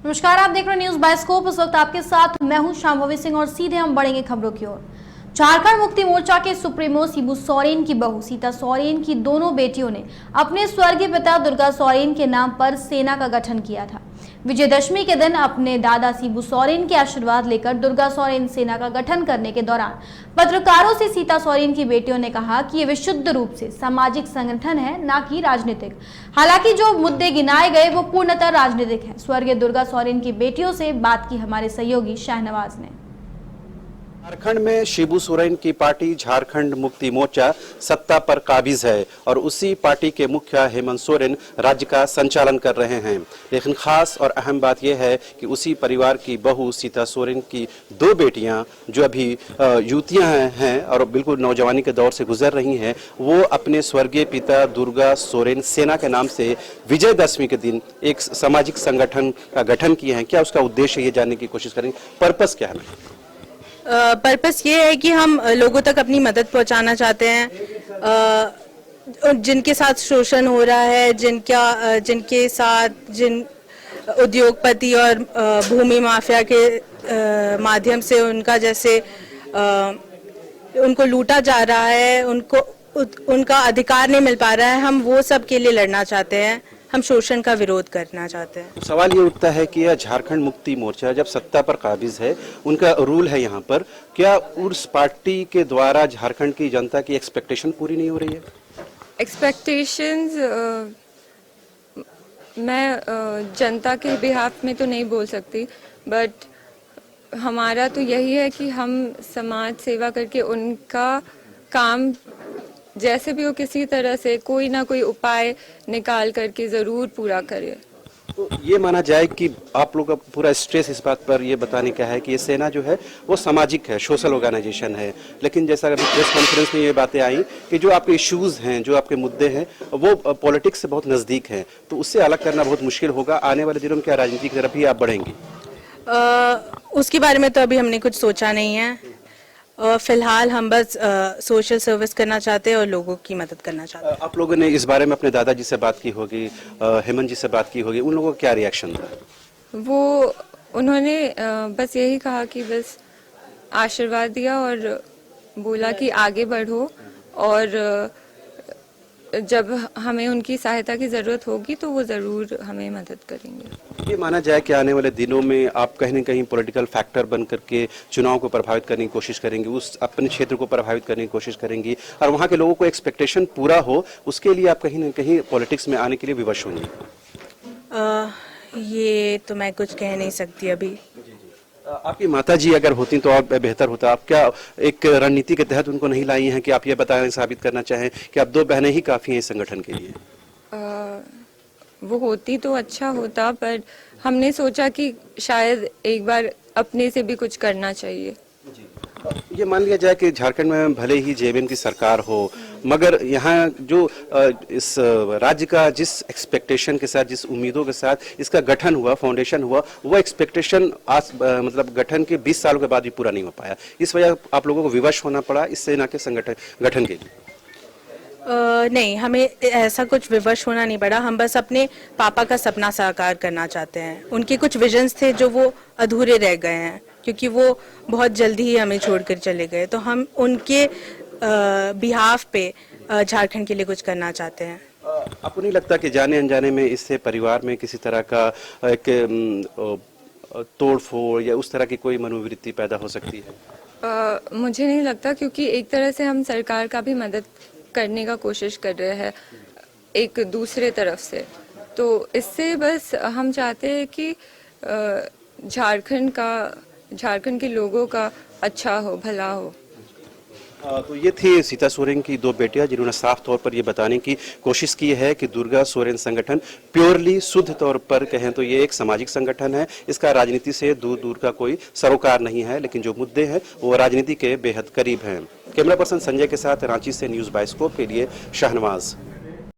नमस्कार, आप देख रहे हैं न्यूज बाइस्कोप। इस वक्त आपके साथ मैं हूं शांभवी सिंह और सीधे हम बढ़ेंगे खबरों की ओर। झारखंड मुक्ति मोर्चा के सुप्रीमो शिबू सोरेन की बहू सीता सोरेन की दोनों बेटियों ने अपने स्वर्गीय पिता दुर्गा सोरेन के नाम पर सेना का गठन किया था। विजयदशमी के दिन अपने दादा शिबू सोरेन के आशीर्वाद लेकर दुर्गा सोरेन सेना का गठन करने के दौरान पत्रकारों से सीता सोरेन की बेटियों ने कहा कि ये विशुद्ध रूप से सामाजिक संगठन है, ना कि राजनीतिक। हालांकि जो मुद्दे गिनाए गए वो पूर्णतः राजनीतिक है। स्वर्गीय दुर्गा सोरेन की बेटियों से बात की हमारे सहयोगी शाहनवाज ने। झारखंड में शिबू सोरेन की पार्टी झारखंड मुक्ति मोर्चा सत्ता पर काबिज है और उसी पार्टी के मुखिया हेमंत सोरेन राज्य का संचालन कर रहे हैं। लेकिन खास और अहम बात यह है कि उसी परिवार की बहू सीता सोरेन की दो बेटियां जो अभी युवतियां हैं और बिल्कुल नौजवानी के दौर से गुजर रही हैं, वो अपने स्वर्गीय पिता दुर्गा सोरेन सेना के नाम से विजयदशमी के दिन एक सामाजिक संगठन का गठन किए हैं। क्या उसका उद्देश्य ये जानने की कोशिश करेंगे, पर्पस क्या है? पर्पस ये है कि हम लोगों तक अपनी मदद पहुंचाना चाहते हैं, जिनके साथ शोषण हो रहा है, जिनके साथ जिन उद्योगपति और भूमि माफिया के माध्यम से उनको लूटा जा रहा है, उनका अधिकार नहीं मिल पा रहा है। हम वो सब के लिए लड़ना चाहते हैं, हम शोषण का विरोध करना चाहते हैं। सवाल ये उठता है कि यह झारखंड मुक्ति मोर्चा जब सत्ता पर काबिज है, उनका रूल है यहाँ पर, क्या उस पार्टी के द्वारा झारखंड की जनता की एक्सपेक्टेशन पूरी नहीं हो रही है? एक्सपेक्टेशंस मैं जनता के बिहाफ में तो नहीं बोल सकती, बट हमारा तो यही है कि हम समाज सेवा करके उनका काम जैसे भी हो किसी तरह से कोई ना कोई उपाय निकाल करके जरूर पूरा करे। तो ये माना जाए कि आप लोग का पूरा स्ट्रेस इस बात पर ये बताने का है कि ये सेना जो है वो सामाजिक है, सोशल ऑर्गेनाइजेशन है, लेकिन जैसा अभी प्रेस कॉन्फ्रेंस में ये बातें आई कि जो आपके इश्यूज हैं, जो आपके मुद्दे हैं, वो पॉलिटिक्स से बहुत नजदीक हैं, तो उससे अलग करना बहुत मुश्किल होगा। आने वाले दिनों में क्या राजनीति की तरफ ही आप बढ़ेंगी? उसके बारे में तो अभी हमने कुछ सोचा नहीं है। फिलहाल हम बस सोशल सर्विस करना चाहते हैं और लोगों की मदद करना चाहते हैं। आप लोगों ने इस बारे में अपने दादाजी से बात की होगी, हेमंत जी से बात की होगी, उन लोगों का क्या रिएक्शन था? उन्होंने बस यही कहा कि बस आशीर्वाद दिया और बोला कि आगे बढ़ो और जब हमें उनकी सहायता की जरूरत होगी तो वो जरूर हमें मदद करेंगे। ये माना जाए कि आने वाले दिनों में आप कहीं न कहीं पॉलिटिकल फैक्टर बन करके चुनाव को प्रभावित करने की कोशिश करेंगी, उस अपने क्षेत्र को प्रभावित करने की कोशिश करेंगी और वहाँ के लोगों को एक्सपेक्टेशन पूरा हो, उसके लिए आप कहीं न कहीं पॉलिटिक्स में आने के लिए विवश होंगी। ये तो मैं कुछ कह नहीं सकती अभी। आपकी माताजी अगर होती तो और बेहतर होता। आप क्या एक रणनीति के तहत उनको नहीं लाई हैं कि आप ये बताएं, साबित करना चाहें कि आप दो बहनें ही काफी हैं इस संगठन के लिए? वो होती तो अच्छा होता, पर हमने सोचा कि शायद एक बार अपने से भी कुछ करना चाहिए। ये मान लिया जाए कि झारखंड में भले ही जेएमएम की सरकार हो, मगर यहाँ जो इस राज्य का जिस एक्सपेक्टेशन के साथ, जिस उम्मीदों के साथ इसका गठन हुआ, फाउंडेशन हुआ, वो एक्सपेक्टेशन आज मतलब गठन के 20 सालों के बाद भी पूरा नहीं हो पाया। इस वजह आप लोगों को विवश होना पड़ा इस सेना के संगठन गठन के लिए। नहीं, हमें ऐसा कुछ विवश होना नहीं पड़ा। हम बस अपने पापा का सपना साकार करना चाहते हैं। उनके कुछ विजन्स थे जो वो अधूरे रह गए हैं, क्योंकि वो बहुत जल्दी ही हमें छोड़कर चले गए। तो हम उनके बिहाफ पे झारखंड के लिए कुछ करना चाहते हैं। आपको नहीं लगता कि जाने अनजाने में इससे परिवार में किसी तरह का एक तोड़ फोड़ या उस तरह की कोई मनोवृत्ति पैदा हो सकती है? मुझे नहीं लगता, क्योंकि एक तरह से हम सरकार का भी मदद करने का कोशिश कर रहे हैं एक दूसरे तरफ से। तो इससे बस हम चाहते हैं कि झारखंड के लोगों का अच्छा हो, भला हो। तो ये थी सीता सोरेन की दो बेटियां जिन्होंने साफ तौर पर ये बताने की कोशिश की है कि दुर्गा सोरेन संगठन प्योरली शुद्ध तौर पर कहें तो ये एक सामाजिक संगठन है। इसका राजनीति से दूर दूर का कोई सरोकार नहीं है, लेकिन जो मुद्दे हैं वो राजनीति के बेहद करीब हैं। कैमरा पर्सन संजय के साथ रांची से न्यूज बाइस्कोप के लिए शाहनवाज।